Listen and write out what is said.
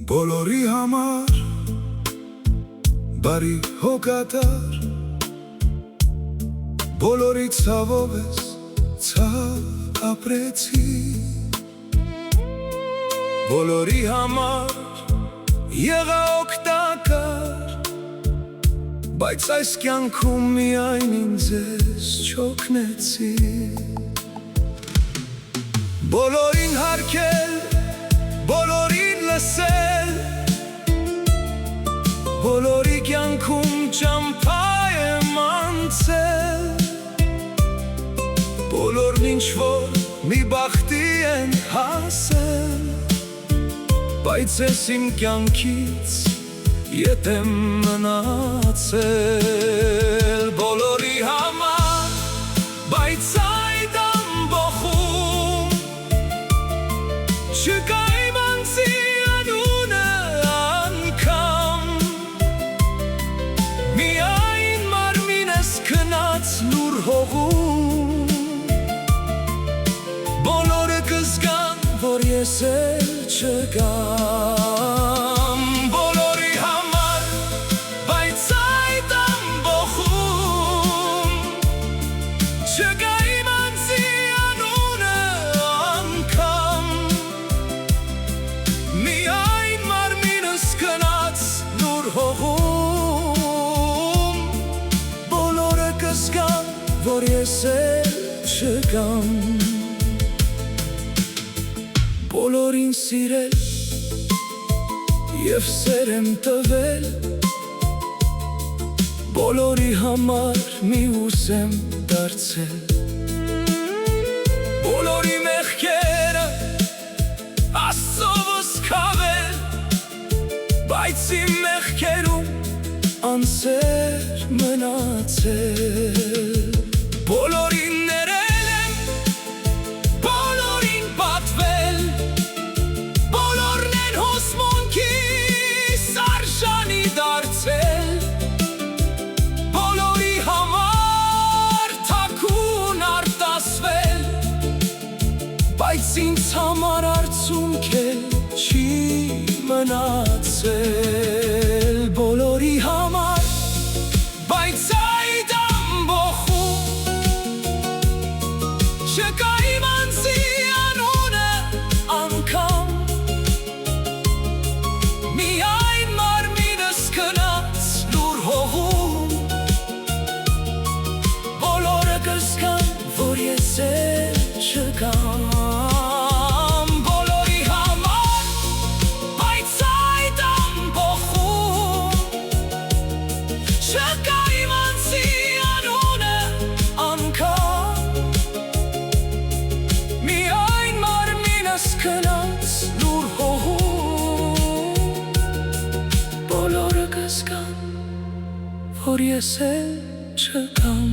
Բոլորի համար բարի հոգատար, բոլորի ցավով ես ցավ ապրեցի, բոլորի համար եղա օգտակար, բայց այս կյանքում միայն ինձ ես չօգնեցի։ Բոլորին հարգել, բոլորին լսել, բոլորի կյանքում ճամփա եմ անցել, բոլորն ինչ-որ մի բախտի են հասել, բայց ես իմ կյանքից ետ եմ մնացել։ Բոլորի համար, բայց այդ ամբոխում չկա իմ անձի անունը անգամ, միայն մարմինս քնած լուր հողում, բոլորը կզգան, որ ես էլ չկամ։ Բոլորի համար, բայց այդ ամբոխում չկա իմ անձի անունը անգամ, միայն մարմինս քնած լուր հողում, բոլորը կզգան, որ ես էլ չկամ։ Բոլորին սիրել և սեր եմ տվել, բոլորի համար միուս եմ դարձել, բոլորի մեղքերը Աստծովս քավել, բայց իմ մեղքերում անսեր մնացել։ Բոլորին ներել եմ, բոլորին պատվել, բոլորն են հոսմունքիս արժանի դարձել, բոլորի համար թաքուն արտասվել, բայց ինձ համար արցունք էլ չի մնացել։ Բոլորի համար, բայց այդ ամբոխում չկա իմ անձի անունը անգամ, միայն մարմինս քնած լուր հողում, բոլորը կզգան, որ ես էլ չկամ։ Բոլորի համար, բայց այդ ամբոխում չկա իմ անձի անունը անգամ, միայն մարմինս քնած լուր հողում, բոլորը կզգան, որ ես էլ չկամ։